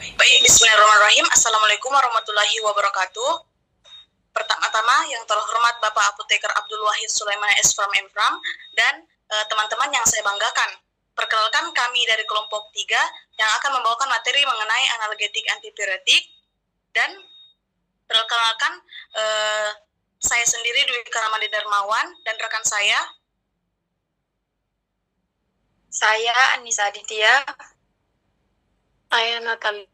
Baik, bismillahirrahmanirrahim. Assalamualaikum warahmatullahi wabarakatuh. Pertama-tama yang terhormat Bapak Apoteker Abdul Wahid Sulaiman S. from Emfram dan teman-teman yang saya banggakan. Perkenalkan, kami dari kelompok 3 yang akan membawakan materi mengenai analgetik antipiretik, dan perkenalkan saya sendiri Dwi Karamadi Darmawan dan rekan saya Anissa Aditya. Saya Natalia.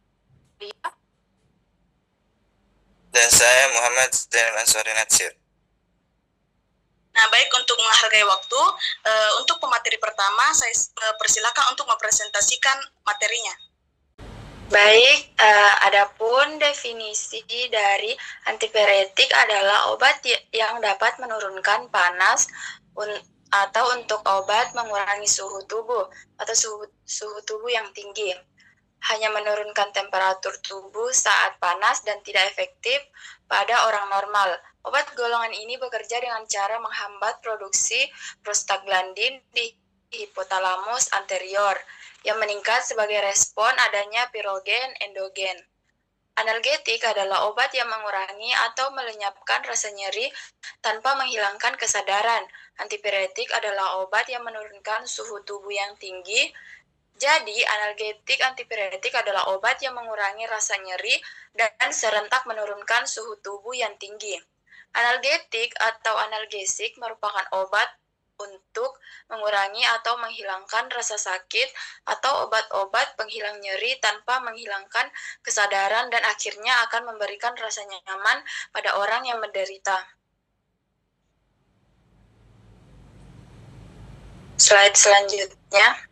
Dan saya Muhammad Zainal Ansari Natsir. Nah, baik, untuk menghargai waktu, untuk pemateri pertama, saya persilakan untuk mempresentasikan materinya. Baik, adapun definisi dari antipiretik adalah obat yang dapat menurunkan panas atau untuk obat mengurangi suhu tubuh atau suhu tubuh yang tinggi. Hanya menurunkan temperatur tubuh saat panas dan tidak efektif pada orang normal. Obat golongan ini bekerja dengan cara menghambat produksi prostaglandin di hipotalamus anterior yang meningkat sebagai respon adanya pirogen endogen. Analgetik adalah obat yang mengurangi atau melenyapkan rasa nyeri tanpa menghilangkan kesadaran. Antipiretik adalah obat yang menurunkan suhu tubuh yang tinggi. Jadi, analgetik antipiretik adalah obat yang mengurangi rasa nyeri dan serentak menurunkan suhu tubuh yang tinggi. Analgetik atau analgesik merupakan obat untuk mengurangi atau menghilangkan rasa sakit atau obat-obat penghilang nyeri tanpa menghilangkan kesadaran dan akhirnya akan memberikan rasa nyaman pada orang yang menderita. Slide selanjutnya.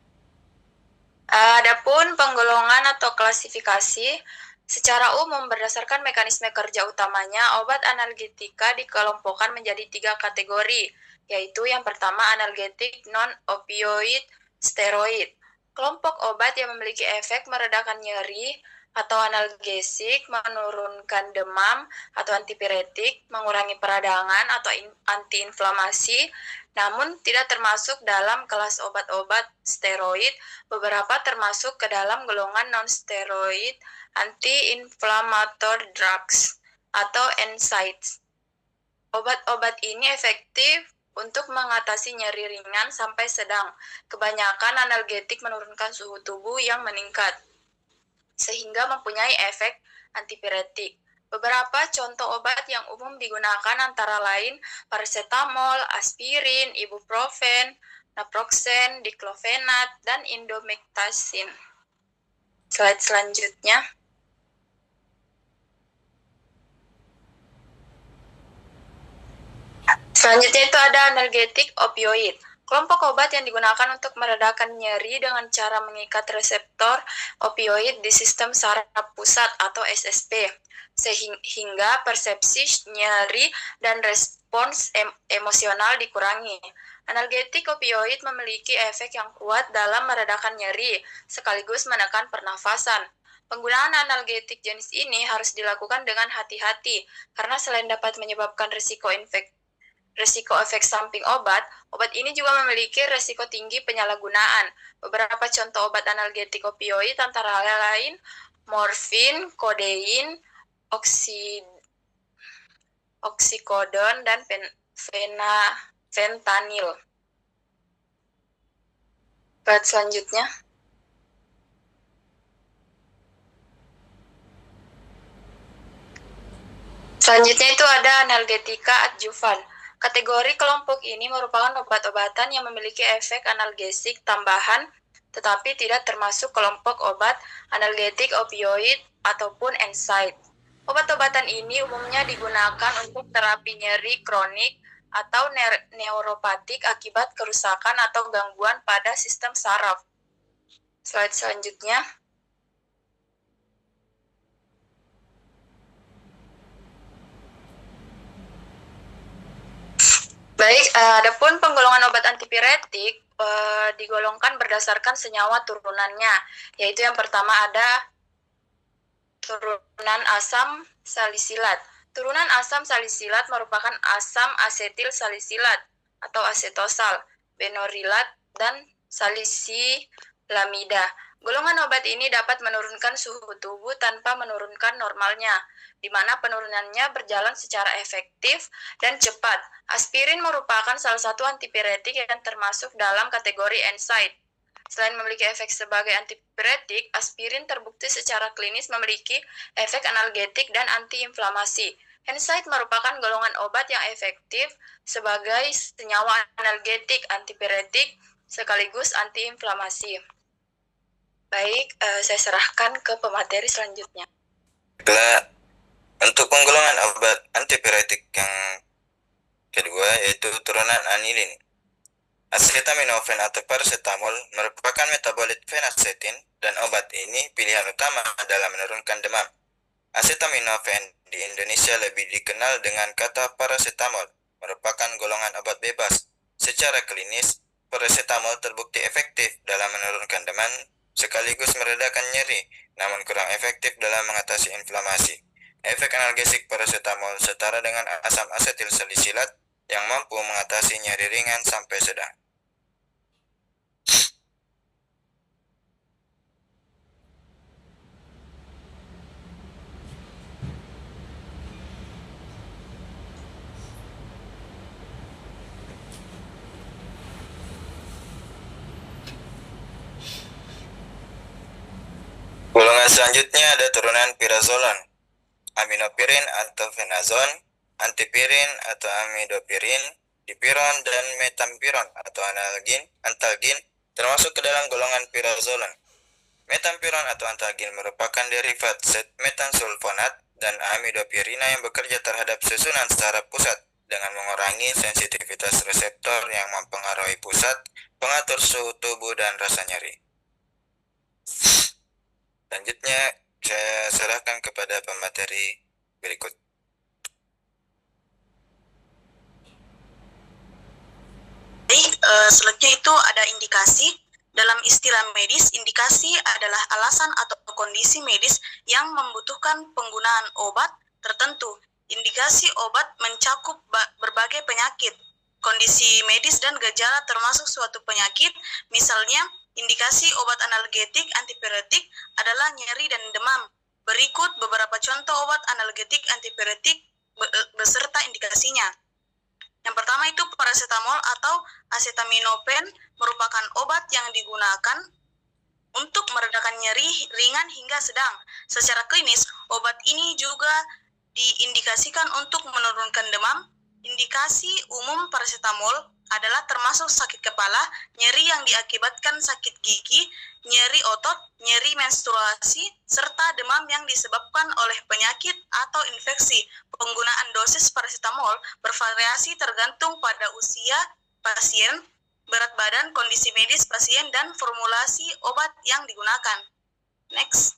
Adapun penggolongan atau klasifikasi, secara umum berdasarkan mekanisme kerja utamanya, obat analgetika dikelompokkan menjadi 3 kategori, yaitu yang pertama analgetik non-opioid steroid. Kelompok obat yang memiliki efek meredakan nyeri atau analgesik, menurunkan demam atau antipiretik, mengurangi peradangan atau antiinflamasi, namun tidak termasuk dalam kelas obat-obat steroid. Beberapa termasuk ke dalam golongan non-steroid anti-inflammatory drugs atau NSAIDs. Obat-obat ini efektif untuk mengatasi nyeri ringan sampai sedang. Kebanyakan analgetik menurunkan suhu tubuh yang meningkat, sehingga mempunyai efek antipiretik. Beberapa contoh obat yang umum digunakan antara lain paracetamol, aspirin, ibuprofen, naproxen, diclofenac, dan indomethacin. Slide selanjutnya. Selanjutnya itu ada analgetik opioid. Kelompok obat yang digunakan untuk meredakan nyeri dengan cara mengikat reseptor opioid di sistem saraf pusat atau SSP, sehingga persepsi nyeri dan respons emosional dikurangi. Analgetik opioid memiliki efek yang kuat dalam meredakan nyeri, sekaligus menekan pernafasan. Penggunaan analgetik jenis ini harus dilakukan dengan hati-hati, karena selain dapat menyebabkan risiko efek samping obat ini juga memiliki risiko tinggi penyalahgunaan. Beberapa contoh obat analgetik opioid antara lain morfin, kodein, oksikodon, dan fentanyl. Slide selanjutnya. Selanjutnya itu ada analgetika adjuvan. Kategori kelompok ini merupakan obat-obatan yang memiliki efek analgesik tambahan, tetapi tidak termasuk kelompok obat analgetik opioid ataupun NSAID. Obat-obatan ini umumnya digunakan untuk terapi nyeri kronik atau neuropatik akibat kerusakan atau gangguan pada sistem saraf. Slide selanjutnya. Baik, adapun penggolongan obat antipiretik digolongkan berdasarkan senyawa turunannya, yaitu yang pertama ada turunan asam salisilat. Turunan asam salisilat merupakan asam asetil salisilat atau asetosal, benorilat, dan salisilamida. Golongan obat ini dapat menurunkan suhu tubuh tanpa menurunkan normalnya, di mana penurunannya berjalan secara efektif dan cepat. Aspirin merupakan salah satu antipiretik yang termasuk dalam kategori NSAID. Selain memiliki efek sebagai antipiretik, aspirin terbukti secara klinis memiliki efek analgetik dan antiinflamasi. NSAID merupakan golongan obat yang efektif sebagai senyawa analgetik, antipiretik, sekaligus antiinflamasi. Baik, saya serahkan ke pemateri selanjutnya. Baiklah, untuk penggolongan obat antipiretik yang kedua yaitu turunan anilin. Acetaminophen atau paracetamol merupakan metabolit fenacetin dan obat ini pilihan utama dalam menurunkan demam. Acetaminophen di Indonesia lebih dikenal dengan kata paracetamol, merupakan golongan obat bebas. Secara klinis, paracetamol terbukti efektif dalam menurunkan demam sekaligus meredakan nyeri, namun kurang efektif dalam mengatasi inflamasi. Efek analgesik paracetamol setara dengan asam asetil salisilat yang mampu mengatasi nyeri ringan sampai sedang. Golongan selanjutnya ada turunan pirazolon, aminopirin atau venazon, antipirin atau amidopirin, dipiron, dan metampiron atau antalgin termasuk ke dalam golongan pirazolon. Metampiron atau antalgin merupakan derivat zat metansulfonat dan amidopirina yang bekerja terhadap susunan secara pusat dengan mengurangi sensitivitas reseptor yang mempengaruhi pusat, pengatur suhu tubuh, dan rasa nyeri. Selanjutnya, saya serahkan kepada pemateri berikut. Baik, selanjutnya itu ada indikasi. Dalam istilah medis, indikasi adalah alasan atau kondisi medis yang membutuhkan penggunaan obat tertentu. Indikasi obat mencakup berbagai penyakit, kondisi medis, dan gejala termasuk suatu penyakit. Misalnya, indikasi obat analgetik antipiretik adalah nyeri dan demam. Berikut beberapa contoh obat analgetik antipiretik beserta indikasinya. Yang pertama itu paracetamol atau acetaminophen merupakan obat yang digunakan untuk meredakan nyeri ringan hingga sedang. Secara klinis, obat ini juga diindikasikan untuk menurunkan demam. Indikasi umum paracetamol adalah termasuk sakit kepala, nyeri yang diakibatkan sakit gigi, nyeri otot, nyeri menstruasi, serta demam yang disebabkan oleh penyakit atau infeksi. Penggunaan dosis paracetamol bervariasi tergantung pada usia pasien, berat badan, kondisi medis pasien, dan formulasi obat yang digunakan. Next.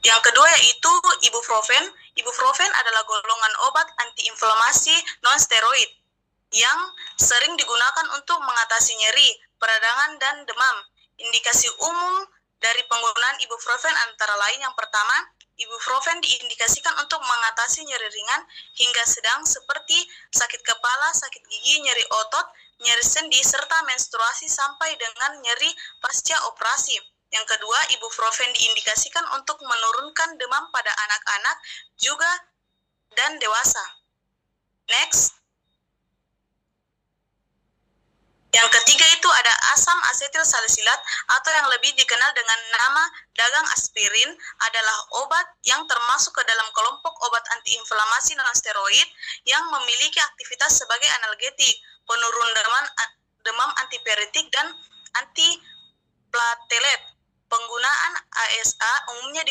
Yang kedua yaitu ibuprofen. Ibuprofen adalah golongan obat antiinflamasi non-steroid yang sering digunakan untuk mengatasi nyeri, peradangan, dan demam. Indikasi umum dari penggunaan ibuprofen antara lain yang pertama, ibuprofen diindikasikan untuk mengatasi nyeri ringan hingga sedang seperti sakit kepala, sakit gigi, nyeri otot, nyeri sendi, serta menstruasi sampai dengan nyeri pasca operasi. Yang kedua, ibuprofen diindikasikan untuk menurunkan demam pada anak-anak juga dan dewasa. Next. Yang ketiga itu ada asam asetil salisilat atau yang lebih dikenal dengan nama dagang aspirin, adalah obat yang termasuk ke dalam kelompok obat antiinflamasi non-steroid yang memiliki aktivitas sebagai analgetik, penurun demam antipiretik, dan antiplatelet. Penggunaan ASA umumnya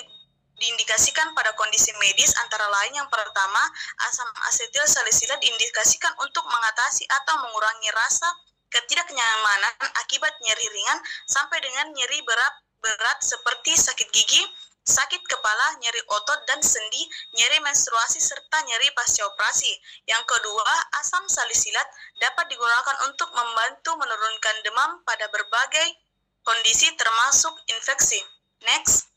diindikasikan pada kondisi medis antara lain yang pertama, asam asetil salisilat diindikasikan untuk mengatasi atau mengurangi rasa ketidaknyamanan akibat nyeri ringan sampai dengan nyeri berat seperti sakit gigi, sakit kepala, nyeri otot dan sendi, nyeri menstruasi, serta nyeri pasca operasi. Yang kedua, asam salisilat dapat digunakan untuk membantu menurunkan demam pada berbagai kondisi termasuk infeksi. Next.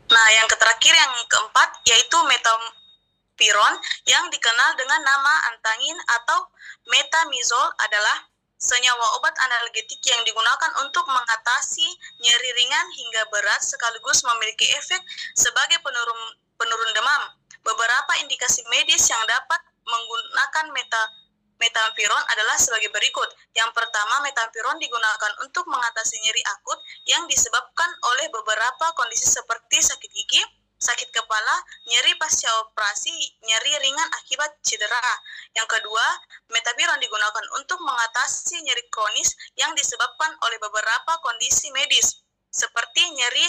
Nah, yang terakhir, yang keempat, yaitu metampiron yang dikenal dengan nama antangin atau metamizol adalah senyawa obat analgetik yang digunakan untuk mengatasi nyeri ringan hingga berat sekaligus memiliki efek sebagai penurun demam. Beberapa indikasi medis yang dapat menggunakan metampiron adalah sebagai berikut. Yang pertama, metampiron digunakan untuk mengatasi nyeri akut yang disebabkan oleh beberapa kondisi seperti sakit gigi, sakit kepala, nyeri pasca operasi, nyeri ringan akibat cedera. Yang kedua, metampiron digunakan untuk mengatasi nyeri kronis yang disebabkan oleh beberapa kondisi medis, seperti nyeri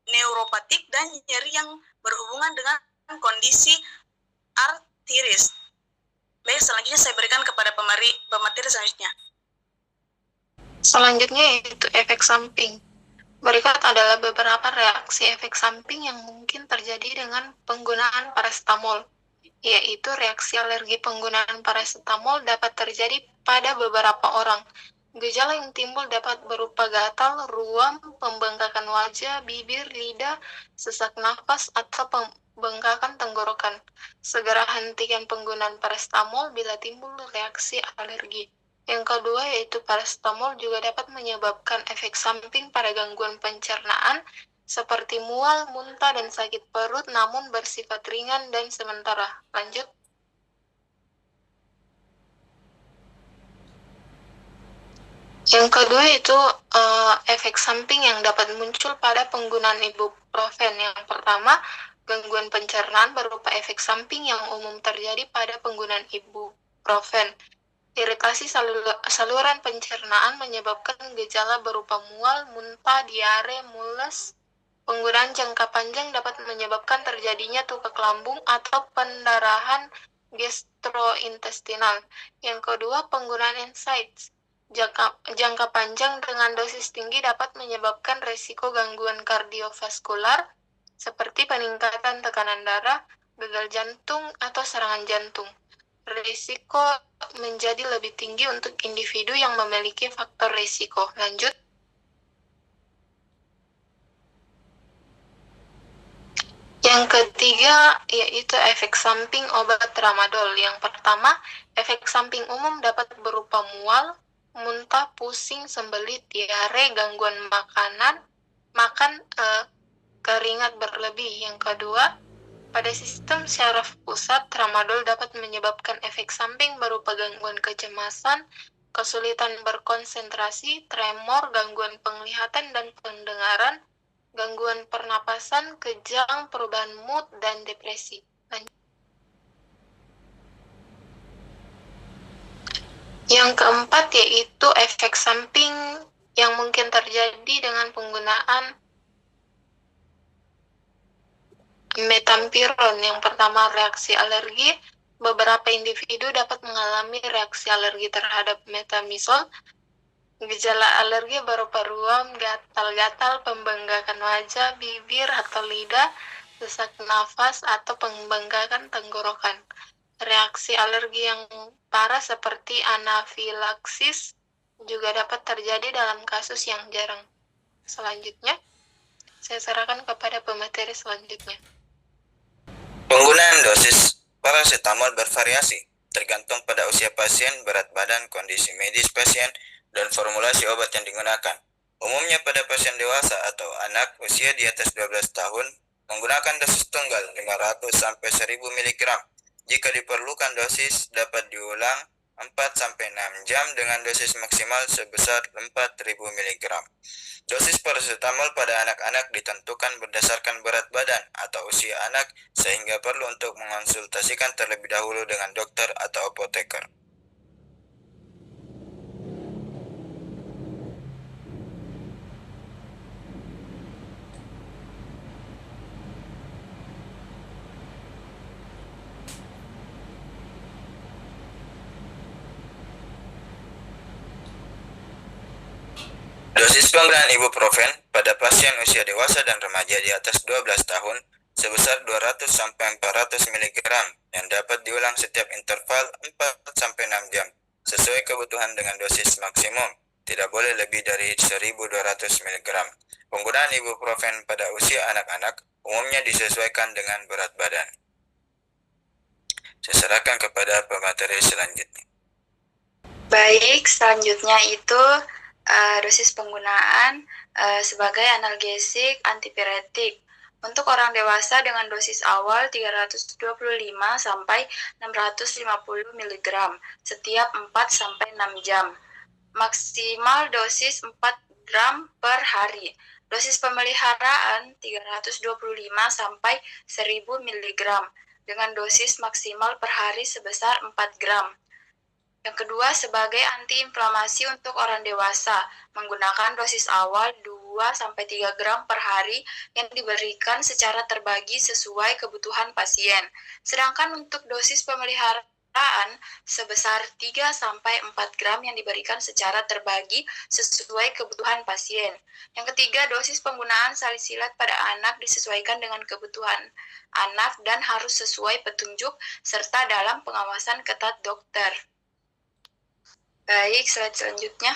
neuropatik dan nyeri yang berhubungan dengan kondisi artritis. Baik, selanjutnya saya berikan kepada pemateri selanjutnya. Selanjutnya yaitu efek samping. Berikut adalah beberapa reaksi efek samping yang mungkin terjadi dengan penggunaan paracetamol, yaitu reaksi alergi penggunaan paracetamol dapat terjadi pada beberapa orang. Gejala yang timbul dapat berupa gatal, ruam, pembengkakan wajah, bibir, lidah, sesak nafas, atau pembengkakan tenggorokan. Segera hentikan penggunaan paracetamol bila timbul reaksi alergi. Yang kedua yaitu paracetamol juga dapat menyebabkan efek samping pada gangguan pencernaan seperti mual, muntah, dan sakit perut namun bersifat ringan dan sementara. Lanjut. Yang kedua itu efek samping yang dapat muncul pada penggunaan ibuprofen. Yang pertama, gangguan pencernaan berupa efek samping yang umum terjadi pada penggunaan ibuprofen. Iritasi saluran pencernaan menyebabkan gejala berupa mual, muntah, diare, mules. Penggunaan jangka panjang dapat menyebabkan terjadinya tukak lambung atau pendarahan gastrointestinal. Yang kedua, penggunaan NSAIDs. Jangka panjang dengan dosis tinggi dapat menyebabkan resiko gangguan kardiovaskular seperti peningkatan tekanan darah, gagal jantung, atau serangan jantung. Risiko menjadi lebih tinggi untuk individu yang memiliki faktor risiko. Lanjut. Yang ketiga yaitu efek samping obat tramadol. Yang pertama, efek samping umum dapat berupa mual, muntah, pusing, sembelit, diare, gangguan makan, keringat berlebih. Yang kedua, pada sistem syaraf pusat, tramadol dapat menyebabkan efek samping berupa gangguan kecemasan, kesulitan berkonsentrasi, tremor, gangguan penglihatan dan pendengaran, gangguan pernapasan, kejang, perubahan mood, dan depresi. Yang keempat yaitu efek samping yang mungkin terjadi dengan penggunaan metampiron. Yang pertama, reaksi alergi. Beberapa individu dapat mengalami reaksi alergi terhadap metamizol. Gejala alergi berupa ruam, gatal-gatal, pembengkakan wajah, bibir atau lidah, sesak nafas, atau pembengkakan tenggorokan. Reaksi alergi yang parah seperti anafilaksis juga dapat terjadi dalam kasus yang jarang. Selanjutnya, saya serahkan kepada pemateri selanjutnya. Penggunaan dosis paracetamol bervariasi, tergantung pada usia pasien, berat badan, kondisi medis pasien, dan formulasi obat yang digunakan. Umumnya pada pasien dewasa atau anak usia di atas 12 tahun, menggunakan dosis tunggal 500-1000 mg. Jika diperlukan, dosis dapat diulang 4-6 jam dengan dosis maksimal sebesar 4000 mg. Dosis paracetamol pada anak-anak ditentukan berdasarkan berat badan atau usia anak, sehingga perlu untuk mengonsultasikan terlebih dahulu dengan dokter atau apoteker. Dosis penggunaan ibuprofen pada pasien usia dewasa dan remaja di atas 12 tahun sebesar 200-400 mg yang dapat diulang setiap interval 4-6 jam sesuai kebutuhan dengan dosis maksimum. Tidak boleh lebih dari 1200 mg. Penggunaan ibuprofen pada usia anak-anak umumnya disesuaikan dengan berat badan. Saya serahkan kepada pemateri selanjutnya. Baik, selanjutnya itu dosis penggunaan sebagai analgesik antipiretik. Untuk orang dewasa dengan dosis awal 325 sampai 650 mg setiap 4 sampai 6 jam. Maksimal dosis 4 gram per hari. Dosis pemeliharaan 325 sampai 1000 mg dengan dosis maksimal per hari sebesar 4 gram. Yang kedua, sebagai antiinflamasi untuk orang dewasa, menggunakan dosis awal 2-3 gram per hari yang diberikan secara terbagi sesuai kebutuhan pasien. Sedangkan untuk dosis pemeliharaan sebesar 3-4 gram yang diberikan secara terbagi sesuai kebutuhan pasien. Yang ketiga, dosis penggunaan salisilat pada anak disesuaikan dengan kebutuhan anak dan harus sesuai petunjuk serta dalam pengawasan ketat dokter. Baik, slide selanjutnya.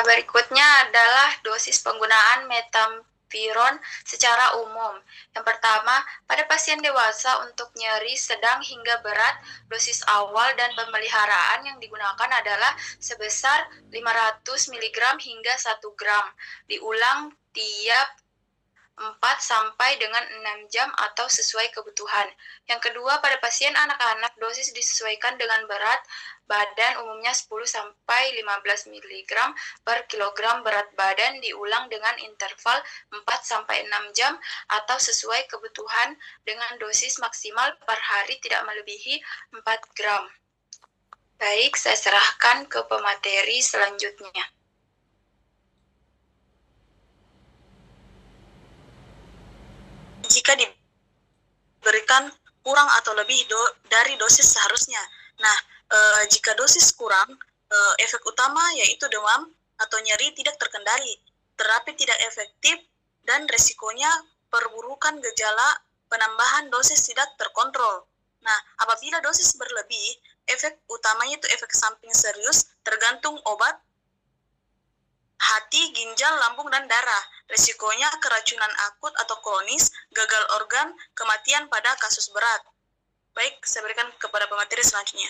Berikutnya adalah dosis penggunaan metampiron secara umum. Yang pertama, pada pasien dewasa untuk nyeri sedang hingga berat, dosis awal dan pemeliharaan yang digunakan adalah sebesar 500 mg hingga 1 gram. Diulang tiap 4 sampai dengan 6 jam atau sesuai kebutuhan. Yang kedua, pada pasien anak-anak dosis disesuaikan dengan berat badan umumnya 10 sampai 15 mg per kilogram berat badan diulang dengan interval 4 sampai 6 jam atau sesuai kebutuhan dengan dosis maksimal per hari tidak melebihi 4 gram. Baik, saya serahkan ke pemateri selanjutnya. Jika diberikan kurang atau lebih dari dosis seharusnya. Nah, jika dosis kurang, efek utama yaitu demam atau nyeri tidak terkendali, terapi tidak efektif, dan resikonya perburukan gejala penambahan dosis tidak terkontrol. Nah, apabila dosis berlebih, efek utamanya itu efek samping serius tergantung obat, hati, ginjal, lambung, dan darah. Resikonya keracunan akut atau kronis, gagal organ, kematian pada kasus berat. Baik, saya berikan kepada pemateri selanjutnya.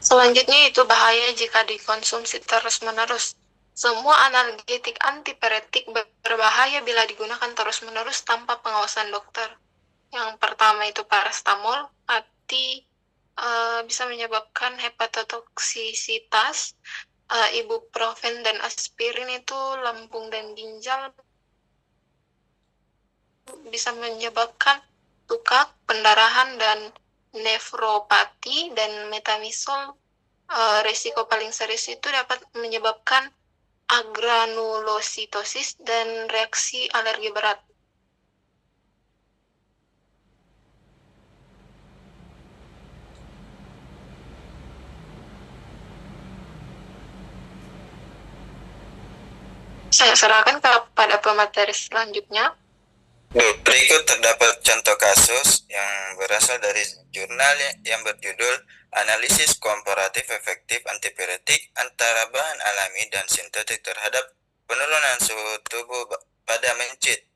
Selanjutnya itu bahaya jika dikonsumsi terus-menerus. Semua analgetik antipiretik berbahaya bila digunakan terus-menerus tanpa pengawasan dokter. Yang pertama itu paracetamol, bisa menyebabkan hepatotoksisitas. Ibuprofen dan aspirin itu lambung dan ginjal, bisa menyebabkan tukak, pendarahan, dan nefropati. Dan metamisol, resiko paling serius itu dapat menyebabkan agranulositosis dan reaksi alergi berat. Saya serahkan kepada pemateri selanjutnya. Berikut terdapat contoh kasus yang berasal dari jurnal yang berjudul Analisis Komparatif Efektif Antipiretik Antara Bahan Alami dan Sintetik Terhadap Penurunan Suhu Tubuh pada Mencit.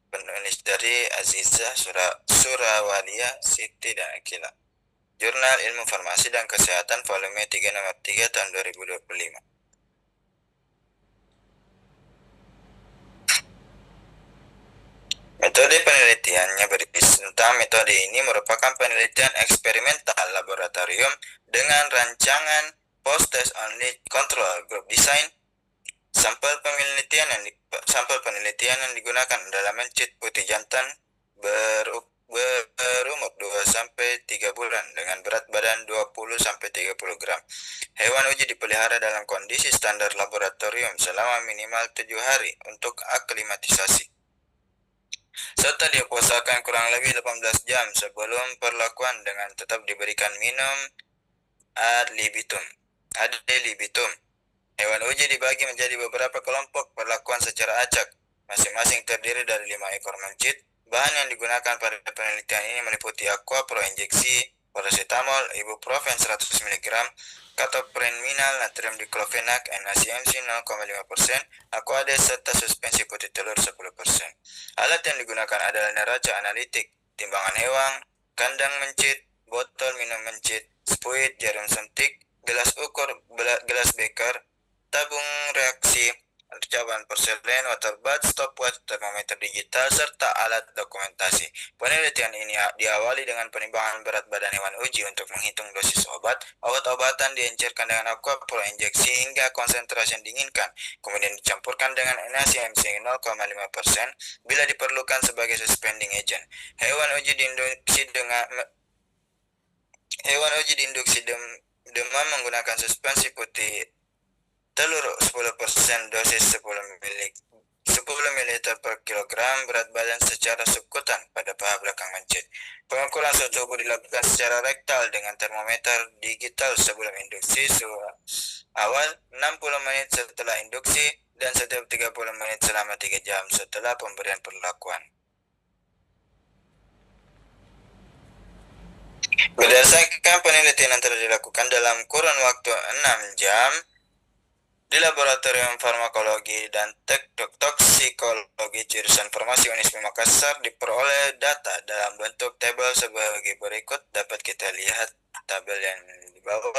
Penulis dari Aziza Surawalia, Siti, dan Akila. Jurnal Ilmu Farmasi dan Kesehatan volume 3 nomor 3 tahun 2025. Metode penelitiannya berisi tentang metode ini merupakan penelitian eksperimental laboratorium dengan rancangan post-test only control group design. Sampel penelitian yang digunakan adalah mencit putih jantan berumur 2-3 bulan dengan berat badan 20-30 gram. Hewan uji dipelihara dalam kondisi standar laboratorium selama minimal 7 hari untuk aklimatisasi, serta dipuasakan kurang lebih 18 jam sebelum perlakuan dengan tetap diberikan minum ad libitum. Hewan uji dibagi menjadi beberapa kelompok perlakuan secara acak. masing-masing terdiri dari 5 ekor mencit. Bahan yang digunakan pada penelitian ini meliputi aqua pro injeksi, paracetamol, ibuprofen 100 mg, katoprenminal, natrium diklofenak, NaCMC 0,5%, aquades serta suspensi putih telur 10%. Alat yang digunakan adalah neraca analitik, timbangan hewan, kandang mencit, botol minum mencit, spuit, jarum suntik, gelas ukur, gelas beker, tabung reaksi, cawan porselen, water bath, stopwatch, termometer digital, serta alat dokumentasi. Penelitian ini diawali dengan penimbangan berat badan hewan uji untuk menghitung dosis obat. Obat-obatan diencerkan dengan aqua pro injeksi hingga konsentrasi yang diinginkan, kemudian dicampurkan dengan NaCMC 0,5% bila diperlukan sebagai suspending agent. Hewan uji diinduksi demam menggunakan suspensi putih telur 10%, dosis 10 ml per kilogram, berat badan secara subkutan pada paha belakang mencit. Pengukuran suhu tubuh dilakukan secara rektal dengan termometer digital sebelum induksi, suhu awal 60 menit setelah induksi, dan setiap 30 menit selama 3 jam setelah pemberian perlakuan. Berdasarkan penelitian yang telah dilakukan dalam kurun waktu 6 jam, di Laboratorium Farmakologi dan Toksikologi Jurusan Farmasi Unismi Makassar diperoleh data dalam bentuk tabel sebagai berikut. Dapat kita lihat tabel yang di bawah.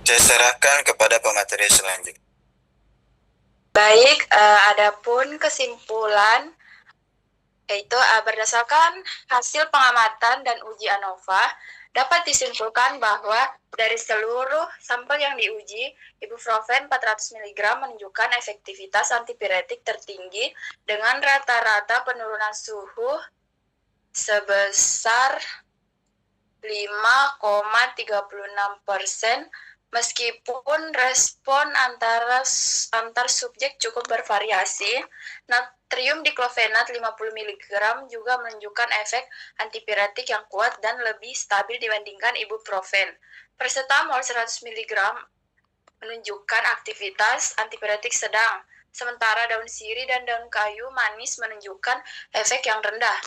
Saya serahkan kepada pemateri selanjutnya. Baik, adapun kesimpulan yaitu berdasarkan hasil pengamatan dan uji ANOVA dapat disimpulkan bahwa dari seluruh sampel yang diuji, ibuprofen 400 mg menunjukkan efektivitas antipiretik tertinggi dengan rata-rata penurunan suhu sebesar 5,36%. Meskipun respon antar subjek cukup bervariasi, natrium diklofenat 50 mg juga menunjukkan efek antipiretik yang kuat dan lebih stabil dibandingkan ibuprofen. Paracetamol 100 mg menunjukkan aktivitas antipiretik sedang, sementara daun sirih dan daun kayu manis menunjukkan efek yang rendah.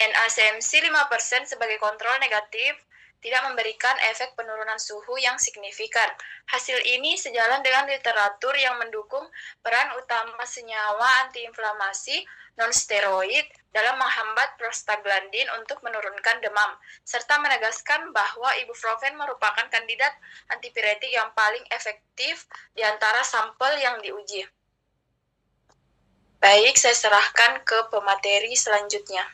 NaCMC 5% sebagai kontrol negatif tidak memberikan efek penurunan suhu yang signifikan. Hasil ini sejalan dengan literatur yang mendukung peran utama senyawa antiinflamasi non-steroid dalam menghambat prostaglandin untuk menurunkan demam, serta menegaskan bahwa ibuprofen merupakan kandidat antipiretik yang paling efektif di antara sampel yang diuji. Baik, saya serahkan ke pemateri selanjutnya.